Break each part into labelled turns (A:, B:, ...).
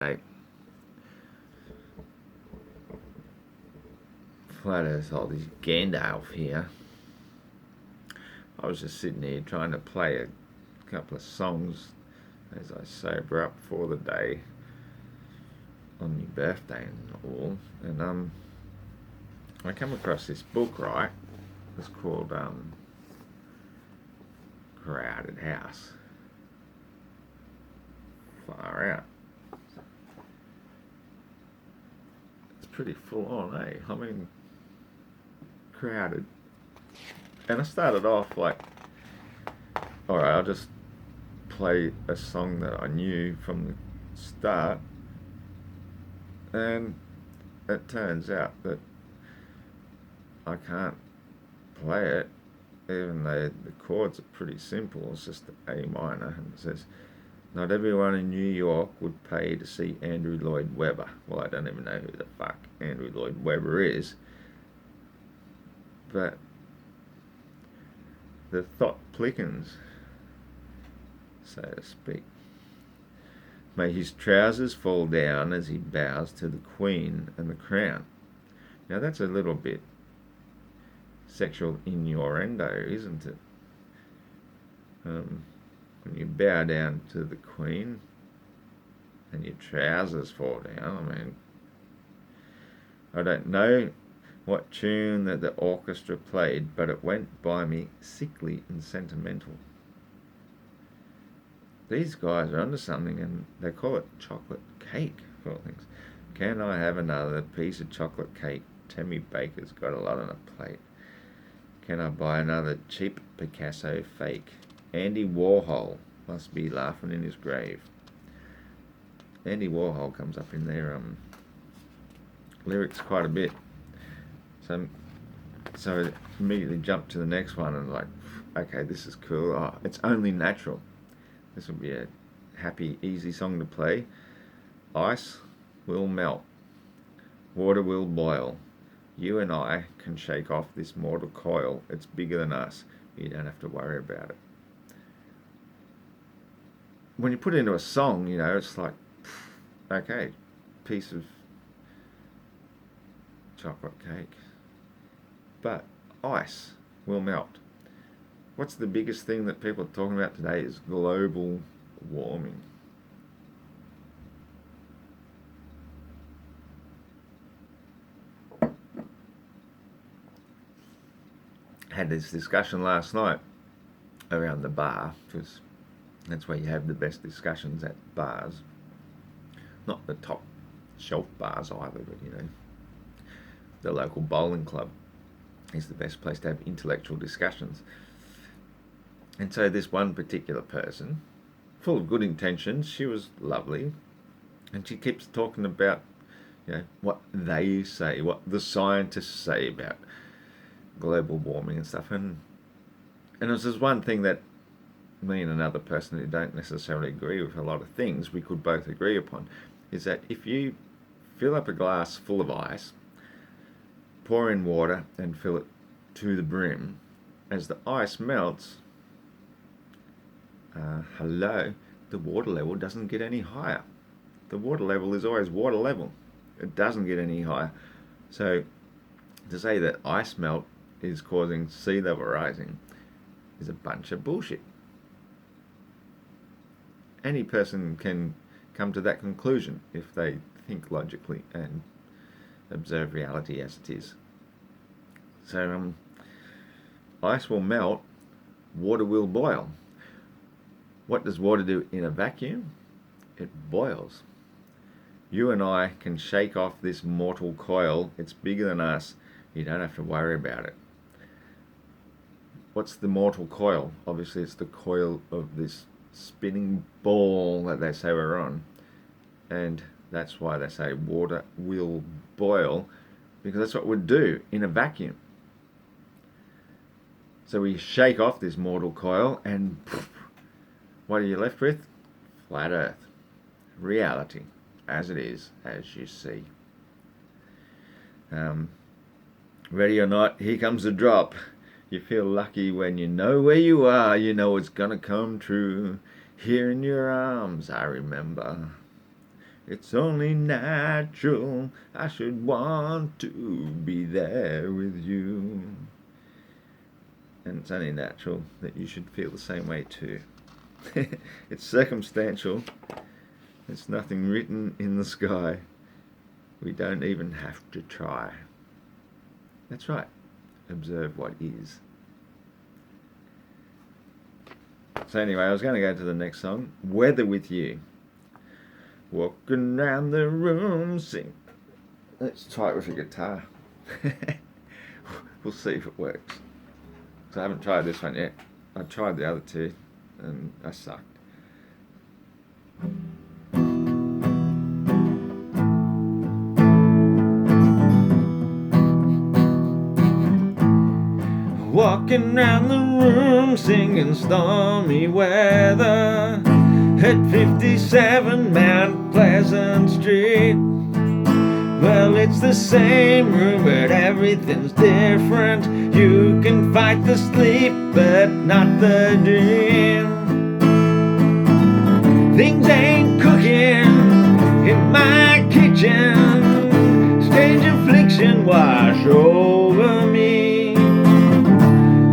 A: Hey, Flat Earth Oldies, Gandalf here. I was just sitting here trying to play a couple of songs as I sober up for the day on my birthday and all. And I come across this book, right? It's called Crowded House. Far out. It's pretty full on, eh? I mean, crowded. And I started off like, alright, I'll just play a song that I knew from the start, and it turns out that I can't play it, even though the chords are pretty simple. It's just A minor, and it says, "Not everyone in New York would pay to see Andrew Lloyd Webber." Well, I don't even know who the fuck Andrew Lloyd Webber is, but the thought plickens, so to speak. May his trousers fall down as he bows to the Queen and the crown. Now that's a little bit sexual innuendo, isn't it? When you bow down to the Queen and your trousers fall down, I mean, I don't know what tune that the orchestra played, but it went by me sickly and sentimental. These guys are under something, and they call it chocolate cake, for all things. Can I have another piece of chocolate cake? Tammy Baker's got a lot on a plate. Can I buy another cheap Picasso fake? Andy Warhol must be laughing in his grave. Andy Warhol comes up in their lyrics quite a bit. So I immediately jumped to the next one and like, okay, this is cool. Oh, it's only natural. This will be a happy, easy song to play. Ice will melt. Water will boil. You and I can shake off this mortal coil. It's bigger than us. You don't have to worry about it. When you put it into a song, you know, it's like, okay, piece of chocolate cake. But ice will melt. What's the biggest thing that people are talking about today is global warming. Had this discussion last night around the bar, because that's where you have the best discussions, at bars. Not the top shelf bars either, but you know, the local bowling club is the best place to have intellectual discussions. And so this one particular person, full of good intentions, she was lovely, and she keeps talking about, you know, what they say, what the scientists say about global warming and stuff. And it was just one thing that me and another person who don't necessarily agree with a lot of things, we could both agree upon, is that if you fill up a glass full of ice, pour in water and fill it to the brim, as the ice melts, the water level doesn't get any higher. The water level is always water level. It doesn't get any higher. So to say that ice melt is causing sea level rising is a bunch of bullshit. Any person can come to that conclusion if they think logically and observe reality as it is. So ice will melt, water will boil. What does water do in a vacuum? It boils. You and I can shake off this mortal coil. It's bigger than us. You don't have to worry about it. What's the mortal coil? Obviously, it's the coil of this spinning ball that they say we're on. And that's why they say water will boil, because that's what it would do in a vacuum. So we shake off this mortal coil, and what are you left with? Flat Earth. Reality, as it is, as you see. Ready or not, here comes the drop. You feel lucky when you know where you are. You know it's gonna come true. Here in your arms, I remember. It's only natural I should want to be there with you. And it's only natural that you should feel the same way too. It's circumstantial. There's nothing written in the sky. We don't even have to try. That's right. Observe what is. So anyway, I was going to go to the next song, Weather With You. Walking round the room, sing. Let's try it with a guitar. We'll see if it works. So I haven't tried this one yet. I tried the other two and I sucked. Walking round the room singing stormy weather at 57 Mount Pleasant Street. Well, it's the same room, but everything's different. You can fight the sleep, but not the dream. Things ain't cooking in my kitchen. Strange affliction wash over me.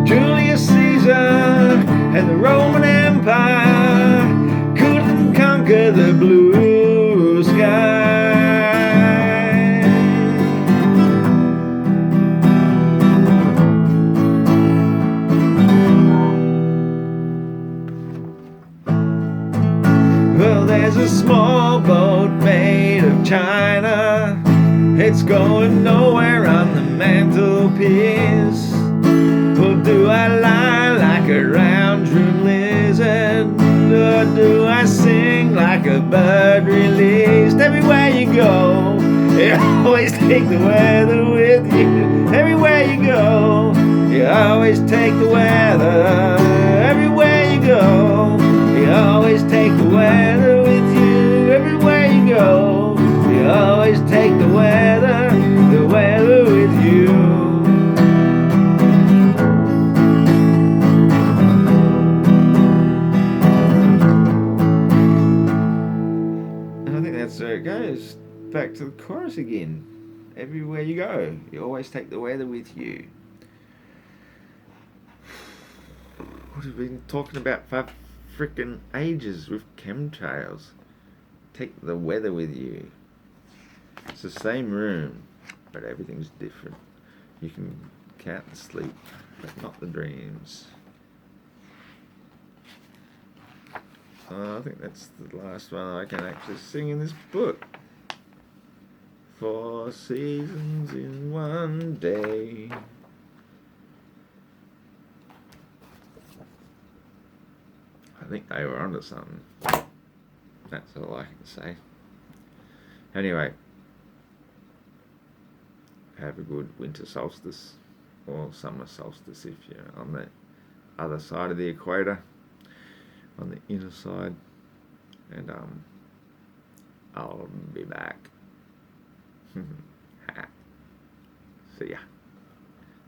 A: Julius Caesar and the Roman Empire couldn't conquer the blue sky. Well, there's a small boat made of china. It's going nowhere on the mantelpiece. Well, do I lie like a round-true lizard? Or do I sing like a bird released? Everywhere you go, you always take the weather with you. Everywhere you go, you always take the weather. Everywhere you go, you always take the weather with you. Everywhere you go, you always take the weather with you. So it goes back to the chorus again. Everywhere you go, you always take the weather with you. What have we been talking about for frickin' ages with chemtrails? Take the weather with you. It's the same room, but everything's different. You can count the sleep, but not the dreams. I think that's the last one I can actually sing in this book. 4 seasons in one day. I think they were onto something. That's all I can say. Anyway, have a good winter solstice or summer solstice if you're on the other side of the equator. On the inner side, and I'll be back. See ya.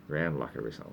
A: Round like a result.